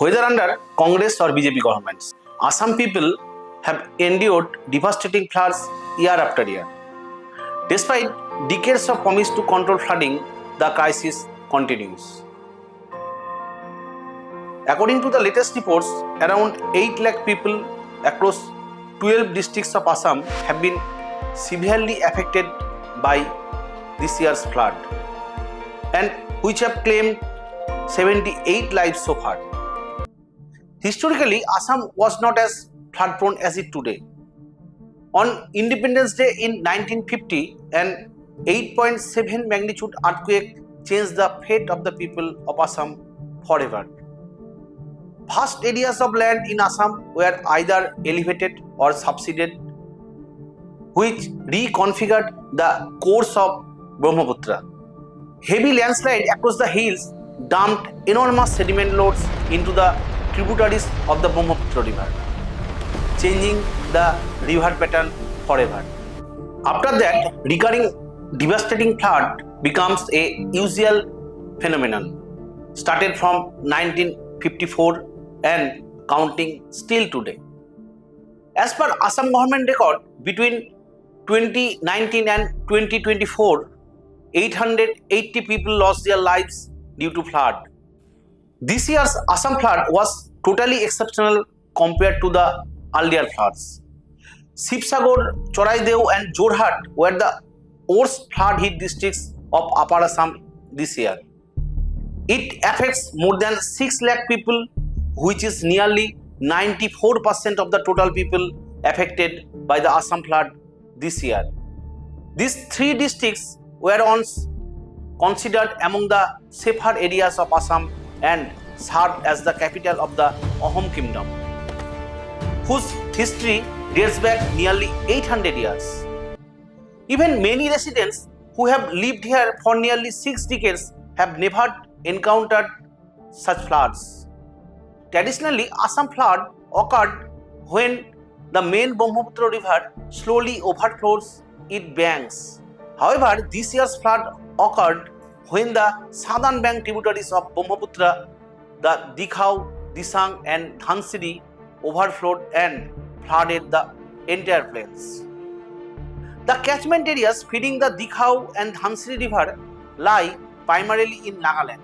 Whether under Congress or BJP governments, Assam people have endured devastating floods year after year. Despite decades of promise to control flooding, the crisis continues. According to the latest reports, around 8 lakh people across 12 districts of Assam have been severely affected by this year's flood, and which have claimed 78 lives so far. Historically, Assam was not as flood prone as it today. On Independence Day in 1950, an 8.7 magnitude earthquake changed the fate of the people of Assam forever. Vast areas of land in Assam were either elevated or subsided, which reconfigured the course of Brahmaputra. Heavy landslide across the hills dumped enormous sediment loads into the tributaries of the Brahmaputra river, changing the river pattern forever. After that, recurring devastating flood becomes a usual phenomenon, started from 1954 and counting still today. As per Assam government record, between 2019 and 2024, 880 people lost their lives due to flood. This year's Assam flood was totally exceptional compared to the earlier floods. Sibsagar, Choraideo and Jorhat were the worst flood hit districts of Upper Assam this year. It affects more than 6 lakh people, which is nearly 94% of the total people affected by the Assam flood this year. These 3 districts were once considered among the safer areas of Assam and served as the capital of the Ahom Kingdom, whose history dates back nearly 800 years. Even many residents who have lived here for nearly 6 decades have never encountered such floods. Traditionally, Assam flood occurred when the main Brahmaputra river slowly overflows its banks. However, this year's flood occurred when the southern bank tributaries of Brahmaputra, the Dikhau, Disang and Dhansiri overflowed and flooded the entire plains. The catchment areas feeding the Dikhau and Dhansiri river lie primarily in Nagaland,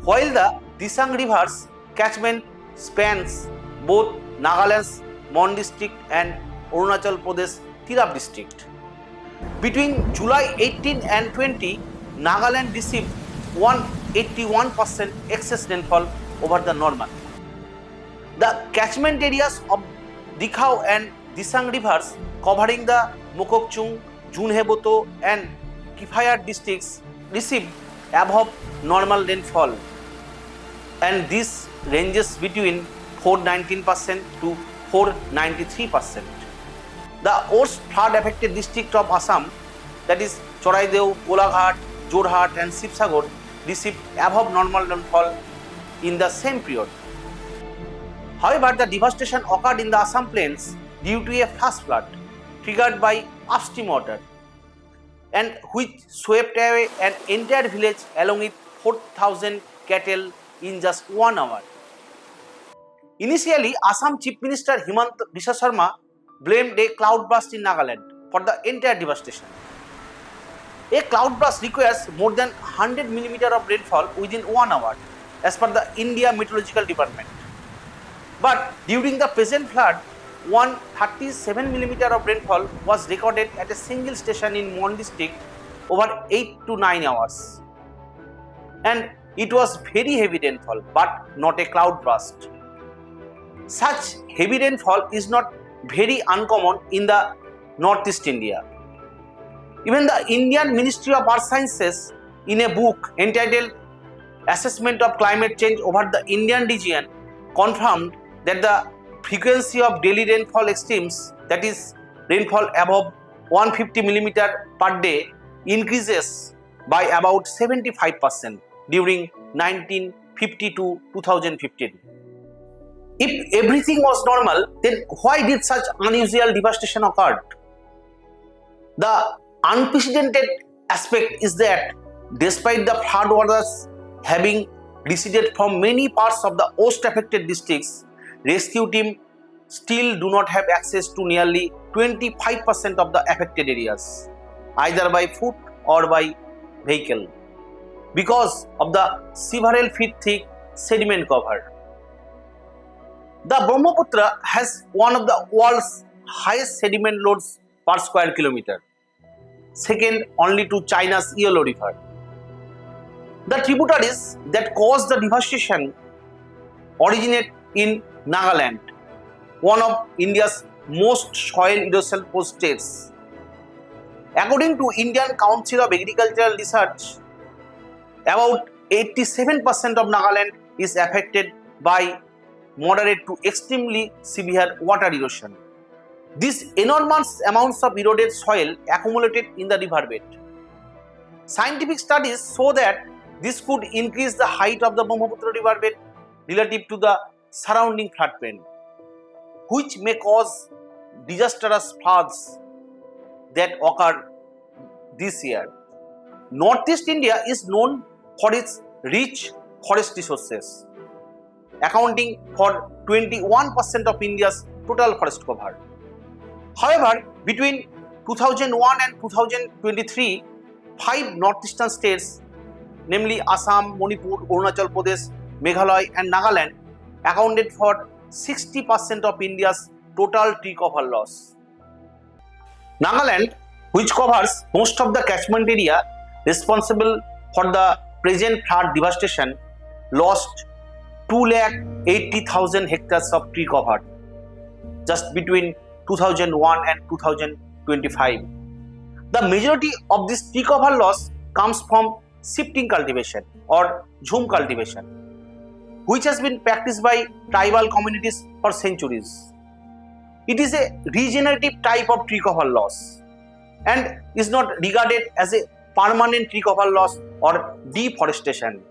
while the Disang river's catchment spans both Nagaland's Mon district and Arunachal Pradesh Tirap district. Between July 18 and 20, Nagaland received 181% excess rainfall over the normal. The catchment areas of Dikhau and Disang rivers covering the Mokokchung, Junheboto and Kifayat districts received above normal rainfall, and this ranges between 419% to 493%. The worst flood affected district of Assam, that is Choraideo, Golaghat, Jorhat and Sibsagar, received above normal rainfall in the same period. However, the devastation occurred in the Assam plains due to a flash flood triggered by upstream water, and which swept away an entire village along with 4,000 cattle in just 1 hour. Initially, Assam Chief Minister Himanta Biswa Sharma blamed a cloudburst in Nagaland for the entire devastation. A cloudburst requires more than 100 mm of rainfall within 1 hour, as per the India Meteorological Department. But during the present flood, 137 mm of rainfall was recorded at a single station in Mon district over 8 to 9 hours. And it was very heavy rainfall, but not a cloudburst. Such heavy rainfall is not very uncommon in the Northeast India. Even the Indian Ministry of Earth Sciences, in a book entitled Assessment of Climate Change over the Indian Region, confirmed that the frequency of daily rainfall extremes, that is rainfall above 150 mm per day, increases by about 75% during 1950 to 2015. If everything was normal, then why did such unusual devastation occur? The unprecedented aspect is that despite the floodwaters having receded from many parts of the worst affected districts, rescue team still do not have access to nearly 25% of the affected areas, either by foot or by vehicle, because of the several feet thick sediment cover. The Brahmaputra has one of the world's highest sediment loads per square kilometer, second only to China's Yellow River. The tributaries that cause the devastation originate in Nagaland, one of India's most soil erosion prone states. According to Indian Council of Agricultural Research, about 87% of Nagaland is affected by moderate to extremely severe water erosion. These enormous amounts of eroded soil accumulated in the riverbed. Scientific studies show that this could increase the height of the Brahmaputra riverbed relative to the surrounding floodplain, which may cause disastrous floods that occur this year. Northeast India is known for its rich forest resources, accounting for 21% of India's total forest cover. However, between 2001 and 2023, 5 northeastern states, namely Assam, Manipur, Arunachal Pradesh, Meghalaya and Nagaland, accounted for 60% of India's total tree cover loss. Nagaland, which covers most of the catchment area responsible for the present flood devastation, lost 280,000 hectares of tree cover just between 2001 and 2025. The majority of this tree cover loss comes from shifting cultivation or jhum cultivation, which has been practiced by tribal communities for centuries. It is a regenerative type of tree cover loss and is not regarded as a permanent tree cover loss or deforestation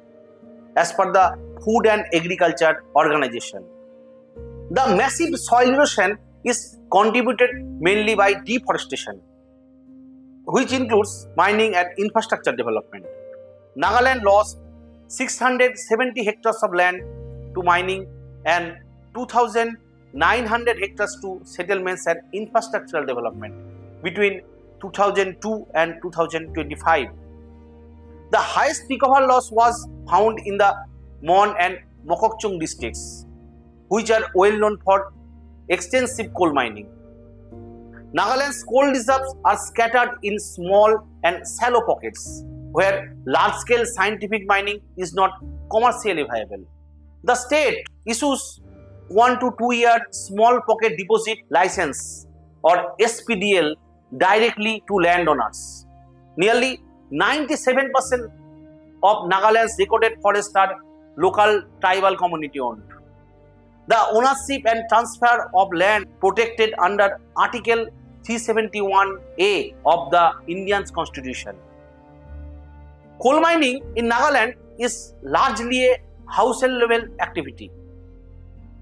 as per the Food and Agriculture Organization. The massive soil erosion is contributed mainly by deforestation, which includes mining and infrastructure development. Nagaland lost 670 hectares of land to mining and 2,900 hectares to settlements and infrastructural development between 2002 and 2025. The highest tree cover loss was found in the Mon and Mokokchung districts, which are well known for extensive coal mining. Nagaland's coal reserves are scattered in small and shallow pockets where large-scale scientific mining is not commercially viable. The state issues 1 to 2 year small pocket deposit license or SPDL directly to landowners. Nearly 97% of Nagaland's recorded forests are local tribal community owned. The ownership and transfer of land protected under Article 371A of the Indian Constitution. Coal mining in Nagaland is largely a household level activity.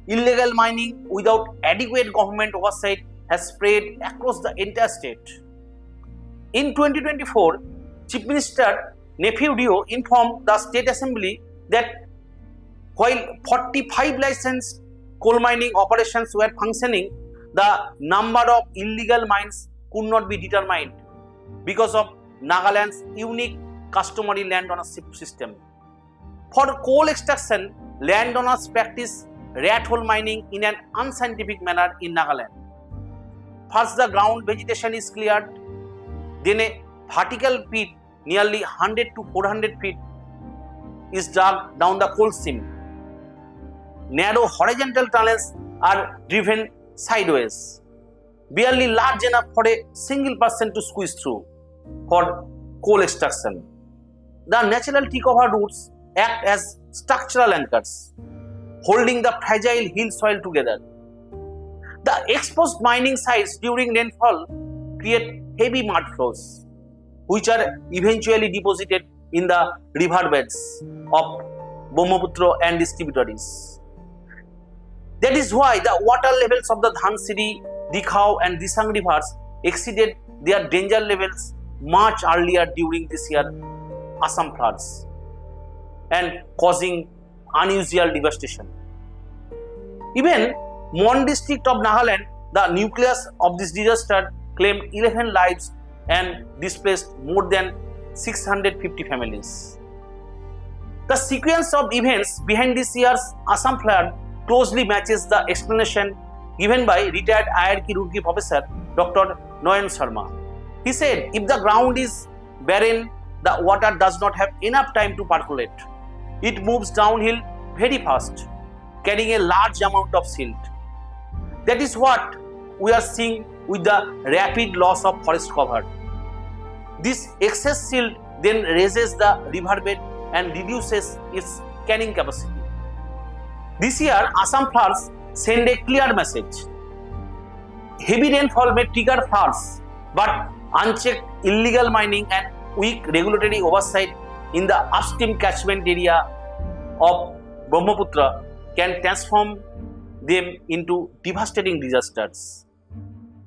Illegal mining without adequate government oversight has spread across the entire state. In 2024, Chief Minister Nephew Dio informed the State Assembly that while 45 licensed coal mining operations were functioning, the number of illegal mines could not be determined because of Nagaland's unique customary land ownership system. For coal extraction, landowners practice rat hole mining in an unscientific manner in Nagaland. First, the ground vegetation is cleared, then a vertical pit nearly 100 to 400 feet is dug down the coal seam. Narrow horizontal tunnels are driven sideways, barely large enough for a single person to squeeze through for coal extraction. The natural tree cover roots act as structural anchors, holding the fragile hill soil together. The exposed mining sites during rainfall create heavy mud flows, which are eventually deposited in the riverbeds of Brahmaputra and its tributaries. That is why the water levels of the Dhansiri, Dikhau and Disang rivers exceeded their danger levels much earlier during this year Assam floods and causing unusual devastation. Even Mon district of Nagaland, the nucleus of this disaster, claimed 11 lives and displaced more than 650 families. The sequence of events behind this year's Assam flood closely matches the explanation given by retired IIT Roorkee professor Dr. Noyan Sharma. He said, if the ground is barren, the water does not have enough time to percolate. It moves downhill very fast, carrying a large amount of silt. That is what we are seeing with the rapid loss of forest cover. This excess silt then raises the riverbed and reduces its carrying capacity. This year, Assam floods send a clear message. Heavy rainfall may trigger floods, but unchecked illegal mining and weak regulatory oversight in the upstream catchment area of Brahmaputra can transform them into devastating disasters.